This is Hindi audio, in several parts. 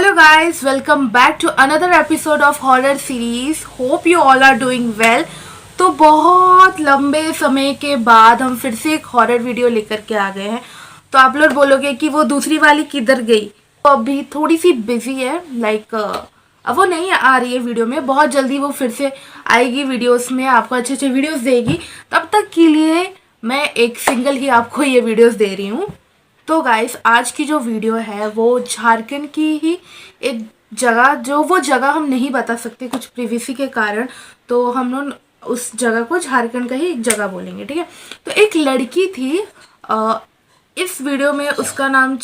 Hello guys, welcome back to another episode of horror series. Hope you all are doing well. तो बहुत लंबे समय के बाद हम फिर से एक हॉरर वीडियो लेकर के आ गए हैं। तो आप लोग बोलोगे कि वो दूसरी वाली किधर गई। तो अभी थोड़ी सी बिजी है, अब वो नहीं आ रही है वीडियो में। बहुत जल्दी वो फिर से आएगी वीडियोस में, आपको अच्छे अच्छे वीडियोस देगी। तब तक के लिए मैं एक सिंगल ही आपको ये वीडियोस दे रही हूँ। तो गाइस, आज की जो वीडियो है वो झारखंड की ही एक जगह, जो वो जगह हम नहीं बता सकते कुछ प्रिवेसी के कारण, तो हम लोग उस जगह को झारखंड का ही एक जगह बोलेंगे, ठीक है। तो एक लड़की थी, इस वीडियो में उसका नाम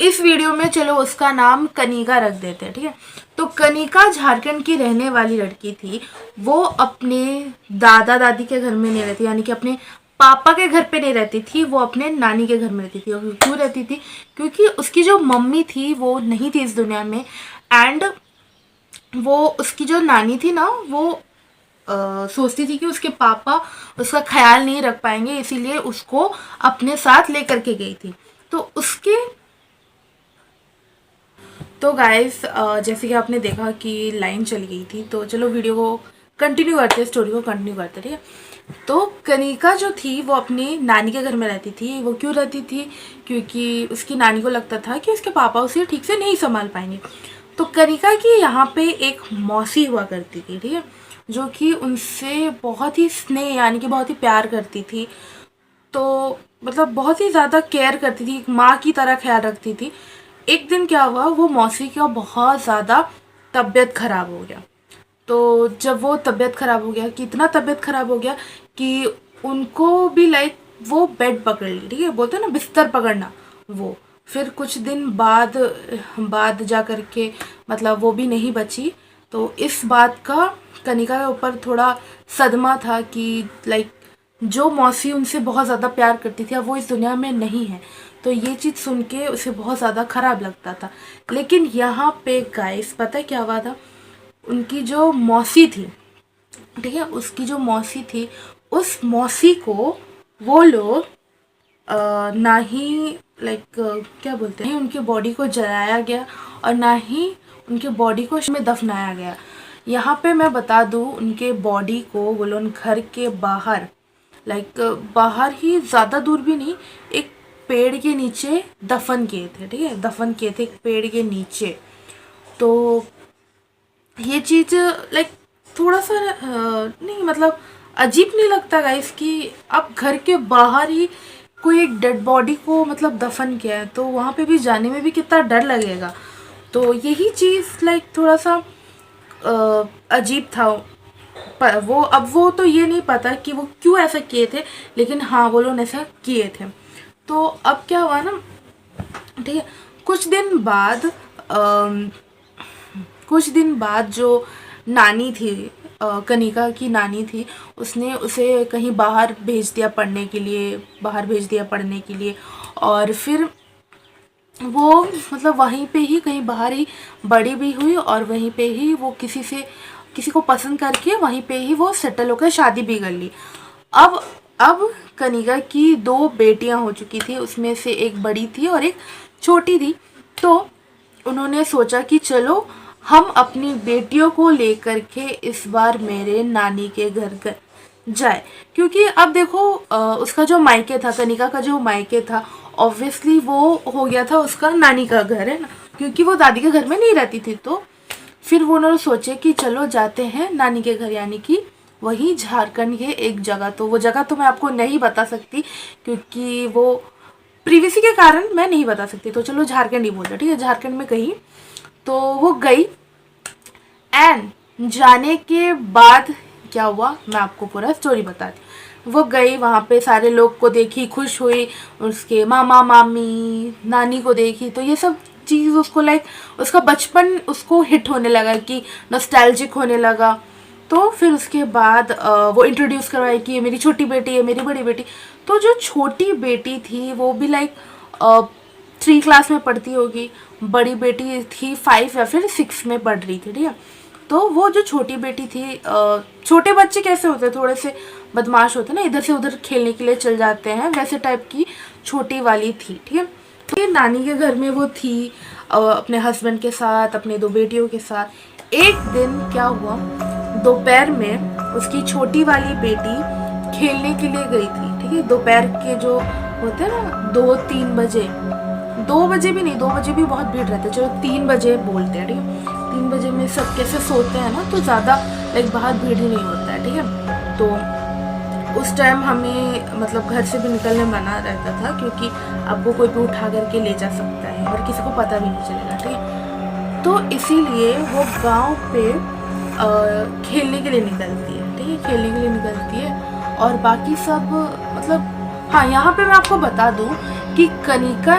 इस वीडियो में चलो उसका नाम कनिका रख देते हैं, ठीक है। तो कनिका झारखंड की रहने वाली लड़की थी। वो अपने दादा दादी के घर में नहीं रहती, यानी कि अपने पापा के घर पे नहीं रहती थी, वो अपने नानी के घर में रहती थी। और क्यों रहती थी? क्योंकि उसकी जो मम्मी थी वो नहीं थी इस दुनिया में, एंड वो उसकी जो नानी थी ना, वो सोचती थी कि उसके पापा उसका ख्याल नहीं रख पाएंगे, इसीलिए उसको अपने साथ लेकर के गई थी। तो गाइस, जैसे कि आपने देखा कि लाइन चली गई थी, तो चलो वीडियो को कंटिन्यू करते, स्टोरी को कंटिन्यू करते, ठीक है। तो कनिका जो थी वो अपनी नानी के घर में रहती थी। वो क्यों रहती थी? क्योंकि उसकी नानी को लगता था कि उसके पापा उसे ठीक से नहीं संभाल पाएंगे। तो कनिका की यहाँ पे एक मौसी हुआ करती थी, ठीक है, जो कि उनसे बहुत ही स्नेह यानी कि बहुत ही प्यार करती थी। तो मतलब बहुत ही ज़्यादा केयर करती थी, एक माँ की तरह ख्याल रखती थी। एक दिन क्या हुआ, वो मौसी का बहुत ज़्यादा तबीयत ख़राब हो गया। तो जब वो तबीयत ख़राब हो गया, कि इतना तबीयत ख़राब हो गया कि उनको भी वो बेड पकड़ ली, ठीक है, बोलते हैं ना बिस्तर पकड़ना। वो फिर कुछ दिन बाद जा कर के मतलब वो भी नहीं बची। तो इस बात का कनिका के ऊपर थोड़ा सदमा था कि जो मौसी उनसे बहुत ज़्यादा प्यार करती थी, अब वो इस दुनिया में नहीं है। तो ये चीज़ सुन के उसे बहुत ज़्यादा ख़राब लगता था। लेकिन यहाँ पे गाइस, पता है क्या हुआ था? उनकी जो मौसी थी, ठीक है, उसकी जो मौसी थी, उस मौसी को वो लोग ना ही क्या बोलते हैं, उनके बॉडी को जलाया गया और ना ही उनके बॉडी को में दफनाया गया। यहाँ पे मैं बता दूँ, उनके बॉडी को वो लोग घर के बाहर बाहर ही, ज़्यादा दूर भी नहीं, एक पेड़ के नीचे दफन किए थे, ठीक है, दफन किए थे एक पेड़ के नीचे। तो ये चीज़ थोड़ा सा नहीं, मतलब अजीब नहीं लगता गाइस कि अब घर के बाहर ही कोई एक डेड बॉडी को मतलब दफन किया है, तो वहाँ पे भी जाने में भी कितना डर लगेगा। तो यही चीज़ थोड़ा सा अजीब था। पर वो तो ये नहीं पता कि वो क्यों ऐसा किए थे, लेकिन हाँ, वो लोग ऐसा किए थे। तो अब क्या हुआ ना, ठीक है, कुछ दिन बाद जो नानी थी, कनिका की नानी थी, उसने उसे कहीं बाहर भेज दिया पढ़ने के लिए। और फिर वो मतलब वहीं पे ही कहीं बाहर ही बड़ी भी हुई, और वहीं पे ही वो किसी को पसंद करके वहीं पे ही वो सेटल होकर शादी भी कर ली। अब कनिका की 2 बेटियां हो चुकी थी, उसमें से एक बड़ी थी और एक छोटी थी। तो उन्होंने सोचा कि चलो हम अपनी बेटियों को लेकर के इस बार मेरे नानी के घर जाए। क्योंकि अब देखो, उसका जो मायके था, कनिका का जो मायके था, ऑब्वियसली वो हो गया था उसका नानी का घर, है ना, क्योंकि वो दादी के घर में नहीं रहती थी। तो फिर वो उन्होंने सोचे कि चलो जाते हैं नानी के घर, यानी कि वही झारखंड के एक जगह। तो वो जगह तो मैं आपको नहीं बता सकती, क्योंकि वो प्रिवेसी के कारण मैं नहीं बता सकती। तो चलो झारखंड ही बोलते, ठीक है, झारखंड में कहीं। तो वो गई, एंड जाने के बाद क्या हुआ मैं आपको पूरा स्टोरी बताती। वो गई, वहाँ पे सारे लोग को देखी, खुश हुई, उसके मामा मामी नानी को देखी। तो ये सब चीज़ उसको उसका बचपन उसको हिट होने लगा, कि नॉस्टैल्जिक होने लगा। तो फिर उसके बाद वो इंट्रोड्यूस करवाई कि ये मेरी छोटी बेटी है, मेरी बड़ी बेटी। तो जो छोटी बेटी थी वो भी 3 क्लास में पढ़ती होगी, बड़ी बेटी थी 5 या फिर 6 में पढ़ रही थी, ठीक है। तो वो जो छोटी बेटी थी, छोटे बच्चे कैसे होते हैं, थोड़े से बदमाश होते हैं ना, इधर से उधर खेलने के लिए चल जाते हैं, वैसे टाइप की छोटी वाली थी, ठीक है। तो नानी के घर में वो थी अपने हस्बैंड के साथ, अपने 2 बेटियों के साथ। एक दिन क्या हुआ, दोपहर में उसकी छोटी वाली बेटी खेलने के लिए गई थी, ठीक है। दोपहर के जो होते हैं ना 2-3 बजे, 2 बजे भी नहीं, 2 बजे भी बहुत भीड़ रहता है, चलो 3 बजे बोलते हैं, ठीक है। 3 बजे में सब कैसे सोते हैं ना, तो ज़्यादा लाइक बाहर भीड़ ही नहीं होता है, ठीक है। तो उस टाइम हमें मतलब घर से भी निकलने मना रहता था, क्योंकि आपको कोई भी उठा करके ले जा सकता है और किसी को पता भी नहीं चलेगा, ठीक है। तो इसीलिए वो गांव पे खेलने के लिए निकलती है, ठीक है, खेलने के लिए निकलती है। और बाकी सब मतलब हाँ, यहाँ पे मैं आपको बता दूँ कि कनिका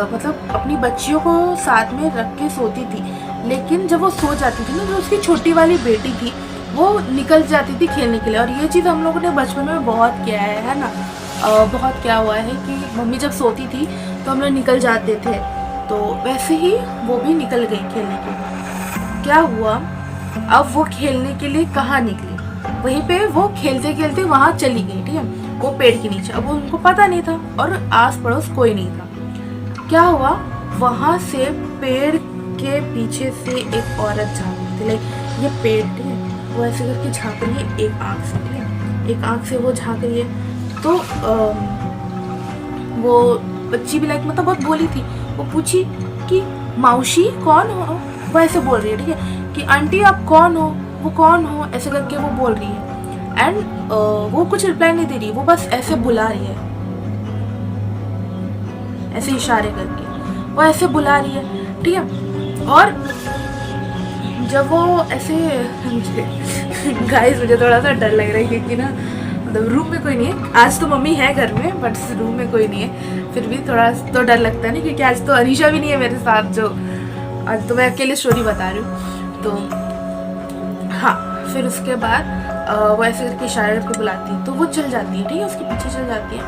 मतलब अपनी बच्चियों को साथ में रख के सोती थी, लेकिन जब वो सो जाती थी ना, जो उसकी छोटी वाली बेटी थी वो निकल जाती थी खेलने के लिए। और ये चीज़ हम लोगों ने बचपन में बहुत किया है ना। बहुत क्या हुआ है कि मम्मी जब सोती थी तो हम लोग निकल जाते थे, तो वैसे ही वो भी निकल गई खेलने के लिए। क्या हुआ, अब वो खेलने के लिए कहाँ निकली, वहीं पे वो खेलते खेलते वहाँ चली गई, ठीक है, वो पेड़ के नीचे। अब उनको पता नहीं था और आस पड़ोस कोई नहीं था। क्या हुआ, वहाँ से पेड़ के पीछे से एक औरत झाँक रही थी, लाइक ये पेड़, ठीक है, वो ऐसे करके झाँक रही है एक आँख से, ठीक है, एक आँख से वो झाँक रही है। तो वो बच्ची भी लाइक मतलब बहुत बोली थी, वो पूछी कि मौसी कौन हो, वो ऐसे बोल रही है, ठीक है, कि आंटी आप कौन हो, वो कौन हो, ऐसे करके वो बोल रही है। एंड वो कुछ रिप्लाई नहीं दे रही, वो बस ऐसे बुला रही है, ऐसे इशारे करके वो ऐसे बुला रही है, ठीक है। और जब वो ऐसे गाइस मुझे थोड़ा सा डर लग रहा है, क्योंकि ना मतलब रूम में कोई नहीं है, आज तो मम्मी है घर में बट रूम में कोई नहीं है, फिर भी थोड़ा तो डर लगता है ना, क्योंकि आज तो अनीशा भी नहीं है मेरे साथ, जो आज तो मैं अकेले स्टोरी बता रही हूँ। तो हाँ, फिर उसके बाद वो ऐसे करके इशारे करके बुलाती है, तो वो चल जाती है, ठीक है, उसके पीछे चल जाती है।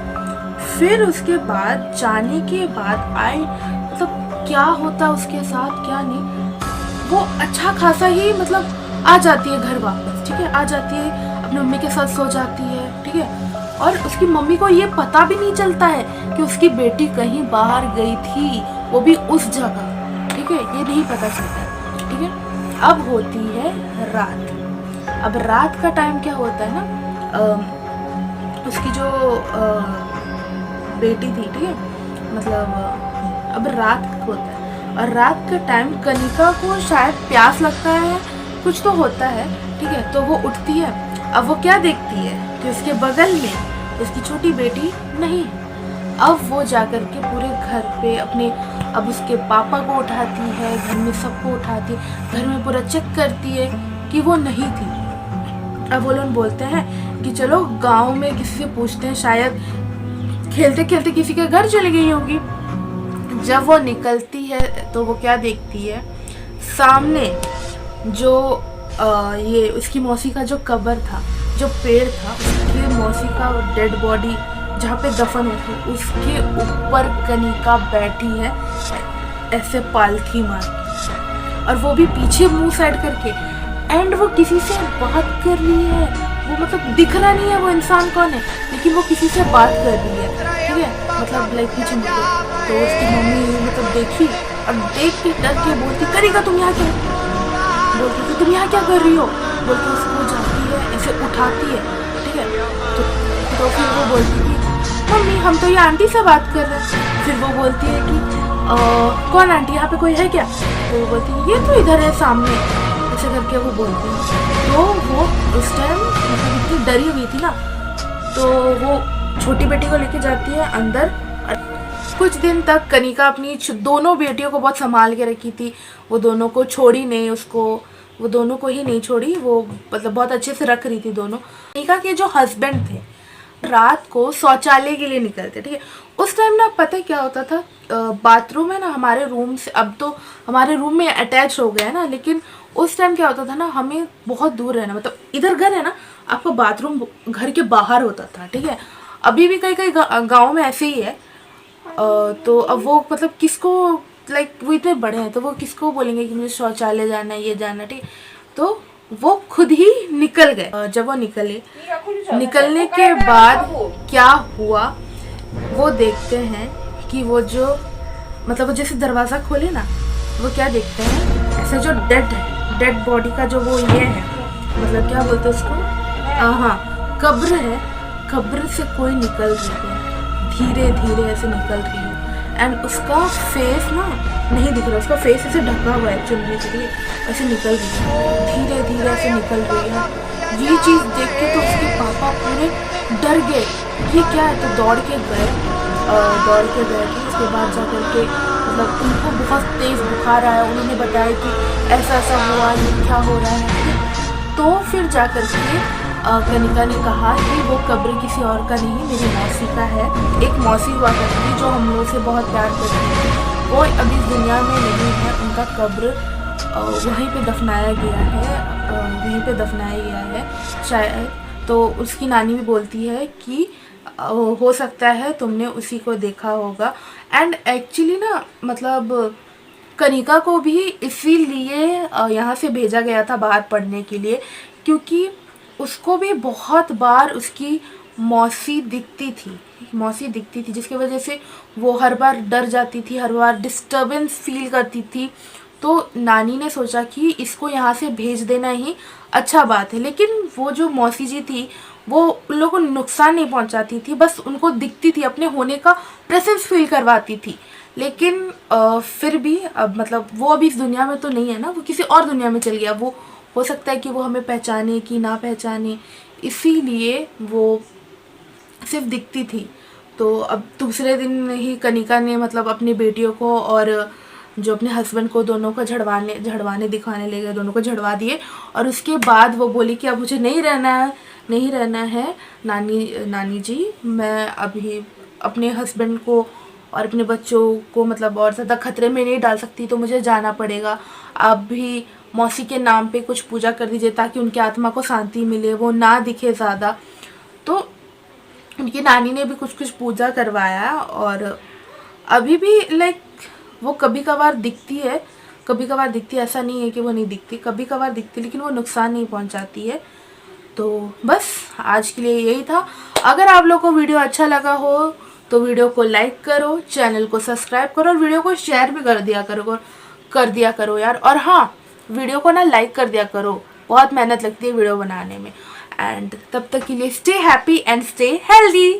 फिर उसके बाद जाने के बाद आई मतलब क्या होता उसके साथ क्या नहीं, वो अच्छा खासा ही मतलब आ जाती है घर वापस, ठीक है, आ जाती है अपनी मम्मी के साथ सो जाती है, ठीक है। और उसकी मम्मी को ये पता भी नहीं चलता है कि उसकी बेटी कहीं बाहर गई थी, वो भी उस जगह, ठीक है, ये नहीं पता चलता, ठीक है। अब होती है रात। अब रात का टाइम क्या होता है ना, उसकी जो बेटी थी, ठीक है, मतलब अब रात होता है और रात का टाइम कनिका को शायद प्यास लगता है, कुछ तो होता है, ठीक है, तो वो उठती है। अब वो क्या देखती है कि उसके बगल में उसकी छोटी बेटी नहीं है। अब वो जाकर के पूरे घर पे अपने अब उसके पापा को उठाती है, घर में सबको उठाती है, घर में पूरा चेक करती है कि वो नहीं थी। अब वो लोग बोलते हैं कि चलो गांव में किसी से पूछते हैं, शायद खेलते खेलते किसी के घर चली गई होगी। जब वो निकलती है तो वो क्या देखती है, सामने जो ये उसकी मौसी का जो कब्र था, जो पेड़ था, उसकी मौसी का डेड बॉडी जहाँ पे दफन हुई थी, उसके ऊपर कनिका बैठी है ऐसे पालथी मार के, और वो भी पीछे मुंह साइड करके। एंड वो किसी से बात कर रही है, वो मतलब दिख रहा नहीं है वो इंसान कौन है, लेकिन वो किसी से बात कर रही है, ठीक है, मतलब लाइक पीछे मुझे। तो उसकी मम्मी मतलब देखी और देख के डर के बोलती, कनिका तुम यहाँ क्या, बोलती कि तुम यहाँ क्या कर रही हो, बोलती उसको जाती है ऐसे उठाती है, ठीक है। तो फिर वो बोलती कि मम्मी हम तो ये आंटी से बात कर रहे हैं। फिर वो बोलती है कि कौन आंटी, यहाँ पे कोई है क्या? तो वो बोलती है ये तो इधर है सामने, ऐसे करके वो बोलती है। तो वो उस टाइम मतलब इतनी डरी हुई थी ना, तो वो छोटी बेटी को लेके जाती है अंदर। कुछ दिन तक कनिका अपनी दोनों बेटियों को बहुत संभाल के रखी थी, वो दोनों को छोड़ी नहीं, उसको वो दोनों को ही नहीं छोड़ी, वो मतलब बहुत अच्छे से रख रही थी दोनों। कनिका के जो हस्बैंड थे रात को शौचालय के लिए निकलते, ठीक है। उस टाइम ना पता क्या होता था, बाथरूम है ना हमारे रूम से, अब तो हमारे रूम में अटैच हो गया है ना, लेकिन उस टाइम क्या होता था ना, हमें बहुत दूर रहना, मतलब इधर घर है ना, आपका बाथरूम घर के बाहर होता था, ठीक है। अभी भी कई कई गाँव में ऐसे ही है। तो अब वो मतलब किसको लाइक वो इतने बड़े हैं तो वो किसको बोलेंगे कि मुझे शौचालय जाना है, ये जाना, ठीक। तो वो खुद ही निकल गए। जब वो निकलने के बाद क्या हुआ वो देखते हैं कि वो जो मतलब वो जैसे दरवाज़ा खोले ना, वो क्या देखते हैं, ऐसे जो डेड बॉडी का जो वो ये है, मतलब क्या बोलते हैं उसको, हाँ कब्र है, कब्र से कोई निकल रही है, धीरे धीरे ऐसे निकल रही है। एंड उसका फेस ना नहीं दिख रहा, उसका फेस ऐसे ढका हुआ है चुनने के लिए, ऐसे निकल रही है, धीरे धीरे ऐसे निकल रही है। ये चीज़ देख के तो उसके पापा पूरे डर गए, ये क्या है, तो दौड़ के गए थे। उसके बाद जा कर के मतलब उनको बहुत तेज़ बुखार आया, उन्होंने बताया कि ऐसा ऐसा हुआ, ये क्या हो रहा है। तो फिर जा कर के कनिका ने कहा कि वो कब्र किसी और का नहीं, मेरी मौसी का है। एक मौसी हुआ करती थी जो हम लोगों से बहुत प्यार करती थी, वो अभी इस दुनिया में नहीं है, उनका कब्र वहीं पे दफनाया गया है शायद। तो उसकी नानी भी बोलती है कि हो सकता है तुमने उसी को देखा होगा। एंड एक्चुअली ना मतलब कनिका को भी इसीलिए यहाँ से भेजा गया था बाहर पढ़ने के लिए, क्योंकि उसको भी बहुत बार उसकी मौसी दिखती थी, जिसकी वजह से वो हर बार डर जाती थी, हर बार डिस्टर्बेंस फील करती थी। तो नानी ने सोचा कि इसको यहाँ से भेज देना ही अच्छा बात है। लेकिन वो जो मौसी जी थी वो उन लोगों को नुकसान नहीं पहुँचाती थी, बस उनको दिखती थी, अपने होने का प्रेजेंस फील करवाती थी। लेकिन फिर भी अब मतलब वो अभी इस दुनिया में तो नहीं है ना, वो किसी और दुनिया में चल गया। वो हो सकता है कि वो हमें पहचाने कि ना पहचाने, इसीलिए वो सिर्फ दिखती थी। तो अब दूसरे दिन ही कनिका ने मतलब अपनी बेटियों को और जो अपने हस्बैंड को, दोनों को झड़वाने दिखाने ले गए, दोनों को झड़वा दिए। और उसके बाद वो बोली कि अब मुझे नहीं रहना है नानी जी, मैं अभी अपने हस्बैंड को और अपने बच्चों को मतलब और ज़्यादा खतरे में नहीं डाल सकती, तो मुझे जाना पड़ेगा। आप भी मौसी के नाम पे कुछ पूजा कर दीजिए ताकि उनकी आत्मा को शांति मिले, वो ना दिखे ज़्यादा। तो उनकी नानी ने भी कुछ पूजा करवाया। और अभी भी लाइक वो कभी कभार दिखती है, ऐसा नहीं है कि वो नहीं दिखती, कभी कभार दिखती, लेकिन वो नुकसान नहीं पहुंचाती है। तो बस आज के लिए यही था। अगर आप लोग को वीडियो अच्छा लगा हो तो वीडियो को लाइक करो, चैनल को सब्सक्राइब करो और वीडियो को शेयर भी कर दिया करो यार। और हाँ, वीडियो को ना लाइक कर दिया करो, बहुत मेहनत लगती है वीडियो बनाने में। एंड तब तक के लिए stay happy and stay healthy.